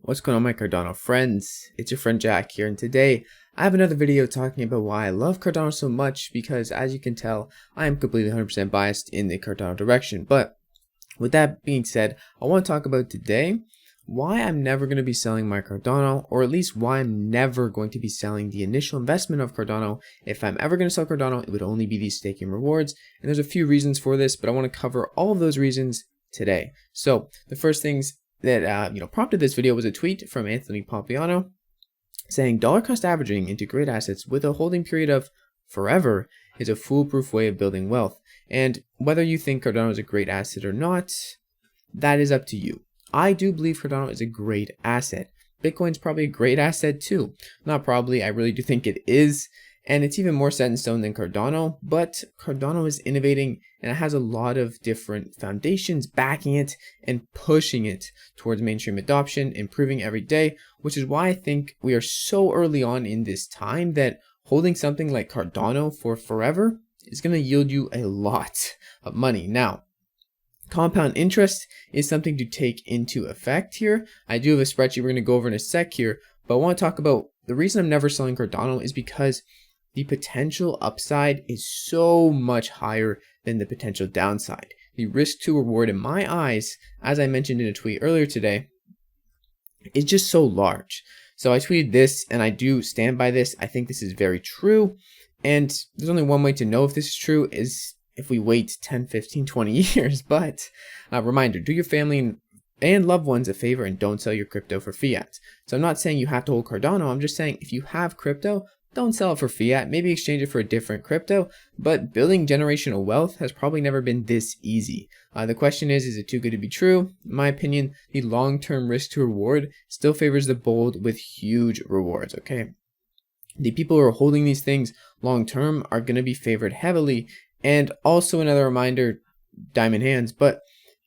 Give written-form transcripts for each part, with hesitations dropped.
What's going on, my Cardano friends? It's your friend Jack here, and today I have another video talking about why I love Cardano so much, because as you can tell, I am completely 100% biased in the Cardano direction. But with that being said, I want to talk about today why I'm never going to be selling my Cardano, or at least why I'm never going to be selling the initial investment of Cardano. If I'm ever going to sell Cardano, it would only be these staking rewards, and there's a few reasons for this, but I want to cover all of those reasons today. So the first things that prompted this video was a tweet from Anthony Pompliano saying dollar cost averaging into great assets with a holding period of forever is a foolproof way of building wealth. And whether you think Cardano is a great asset or not, that is up to you. I do believe Cardano is a great asset. Bitcoin's probably a great asset too. Not probably, I really do think it is. And it's even more set in stone than Cardano, but Cardano is innovating and it has a lot of different foundations backing it and pushing it towards mainstream adoption, improving every day, which is why I think we are so early on in this time that holding something like Cardano for forever is going to yield you a lot of money. Now, compound interest is something to take into effect here. I do have a spreadsheet we're going to go over in a sec here, but I want to talk about the reason I'm never selling Cardano is because the potential upside is so much higher than the potential downside. The risk to reward in my eyes, as I mentioned in a tweet earlier today, is just so large. So I tweeted this and I do stand by this. I think this is very true. And there's only one way to know if this is true is if we wait 10, 15, 20 years. But reminder, do your family and loved ones a favor and don't sell your crypto for fiat. So I'm not saying you have to hold Cardano. I'm just saying if you have crypto, don't sell it for fiat, maybe exchange it for a different crypto, but building generational wealth has probably never been this easy. The question is it too good to be true? In my opinion, the long-term risk to reward still favors the bold with huge rewards, okay? The people who are holding these things long-term are going to be favored heavily, and also another reminder, diamond hands, but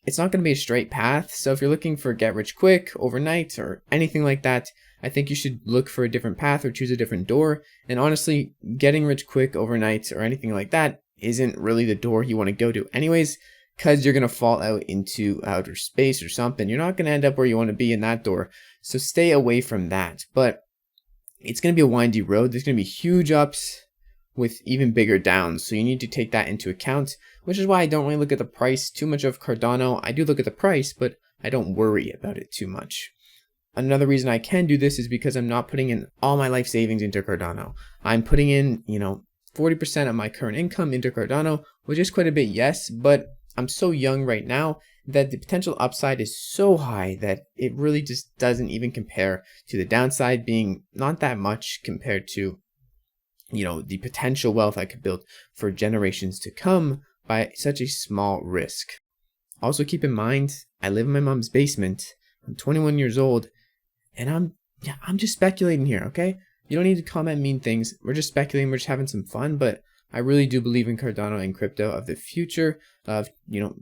it's not going to be a straight path, so if you're looking for get rich quick, overnight, or anything like that, I think you should look for a different path or choose a different door. And honestly, getting rich quick overnight or anything like that isn't really the door you want to go to anyways, because you're going to fall out into outer space or something. You're not going to end up where you want to be in that door. So stay away from that. But it's going to be a windy road. There's going to be huge ups with even bigger downs. So you need to take that into account, which is why I don't really look at the price too much of Cardano. I do look at the price, but I don't worry about it too much. Another reason I can do this is because I'm not putting in all my life savings into Cardano. I'm putting in, 40% of my current income into Cardano, which is quite a bit, yes, but I'm so young right now that the potential upside is so high that it really just doesn't even compare to the downside being not that much compared to, the potential wealth I could build for generations to come by such a small risk. Also keep in mind, I live in my mom's basement. I'm 21 years old. And I'm just speculating here, okay? You don't need to comment mean things. We're just speculating. We're just having some fun. But I really do believe in Cardano and crypto of the future of,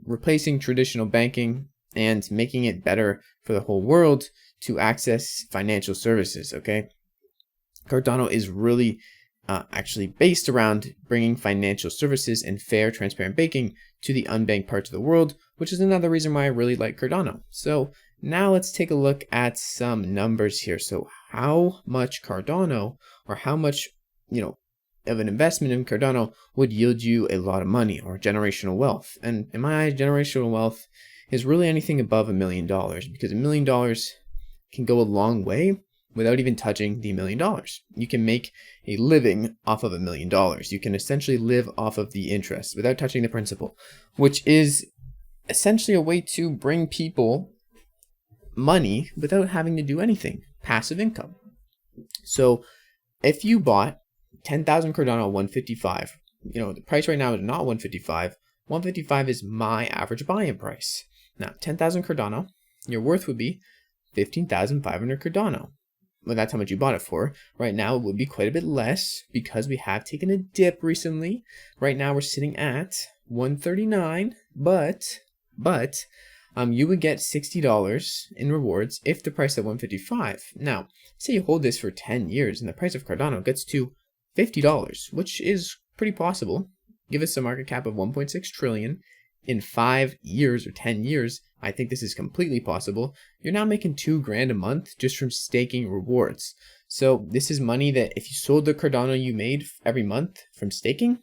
replacing traditional banking and making it better for the whole world to access financial services, okay? Cardano is really actually based around bringing financial services and fair, transparent banking to the unbanked parts of the world, which is another reason why I really like Cardano. So now let's take a look at some numbers here. So how much Cardano, or how much, of an investment in Cardano would yield you a lot of money or generational wealth? And in my eyes, generational wealth is really anything above $1 million, because $1 million can go a long way without even touching the $1 million. You can make a living off of $1 million. You can essentially live off of the interest without touching the principal, which is essentially a way to bring people money without having to do anything. Passive income. So if you bought 10,000 Cardano at 155, the price right now is not 155. 155 is my average buy-in price. Now 10,000 Cardano, your worth would be 15,500 Cardano. Well, that's how much you bought it for. Right now it would be quite a bit less because we have taken a dip recently. Right now we're sitting at 139, but you would get $60 in rewards if the price at 155. Now, say you hold this for 10 years and the price of Cardano gets to $50, which is pretty possible. Give us a market cap of 1.6 trillion in 5 years or 10 years. I think this is completely possible. You're now making $2 grand a month just from staking rewards. So this is money that if you sold the Cardano you made every month from staking,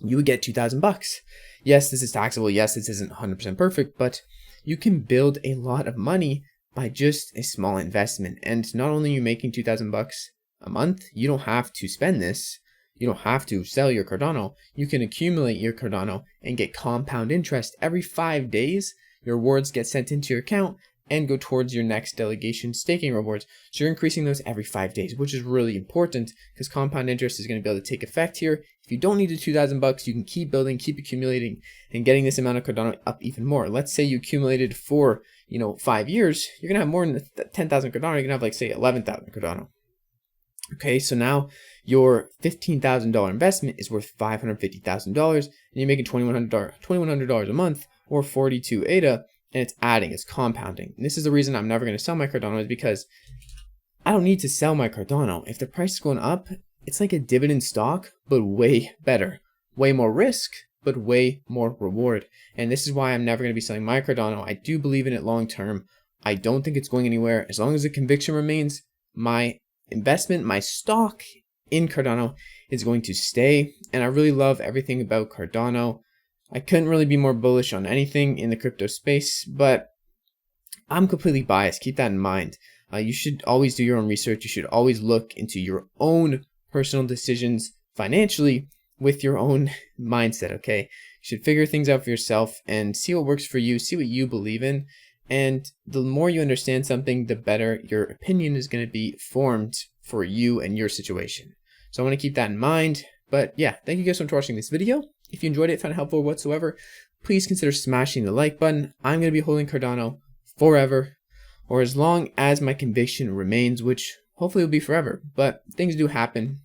you would get 2,000 bucks. Yes, this is taxable. Yes, this isn't 100% perfect, but you can build a lot of money by just a small investment. And not only are you making 2,000 bucks a month, you don't have to spend this. You don't have to sell your Cardano. You can accumulate your Cardano and get compound interest every 5 days. Your rewards get sent into your account and go towards your next delegation staking rewards. So you're increasing those every 5 days, which is really important because compound interest is going to be able to take effect here. If you don't need the 2,000 bucks, you can keep building, keep accumulating, and getting this amount of Cardano up even more. Let's say you accumulated for 5 years, you're gonna have more than 10,000 Cardano. You're gonna have like say 11,000 Cardano. Okay, so now your $15,000 investment is worth $550,000, and you're making $2,100 a month or 42 ADA. And it's adding, it's compounding. And this is the reason I'm never going to sell my Cardano, is because I don't need to sell my Cardano. If the price is going up, it's like a dividend stock, but way better. Way more risk, but way more reward. And this is why I'm never going to be selling my Cardano. I do believe in it long term. I don't think it's going anywhere. As long as the conviction remains, my investment, my stock in Cardano is going to stay. And I really love everything about Cardano. I couldn't really be more bullish on anything in the crypto space, but I'm completely biased. Keep that in mind. You should always do your own research. You should always look into your own personal decisions financially with your own mindset, okay? You should figure things out for yourself and see what works for you, see what you believe in. And the more you understand something, the better your opinion is going to be formed for you and your situation. So I want to keep that in mind. But yeah, thank you guys so much for watching this video. If you enjoyed it, found it helpful whatsoever, please consider smashing the like button. I'm going to be holding Cardano forever, or as long as my conviction remains, which hopefully will be forever. But things do happen,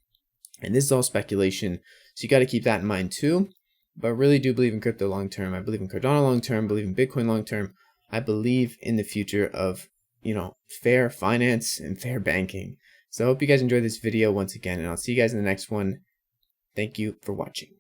and this is all speculation, so you got to keep that in mind too. But I really do believe in crypto long term. I believe in Cardano long term, believe in Bitcoin long term. I believe in the future of, fair finance and fair banking. So I hope you guys enjoyed this video once again, and I'll see you guys in the next one. Thank you for watching.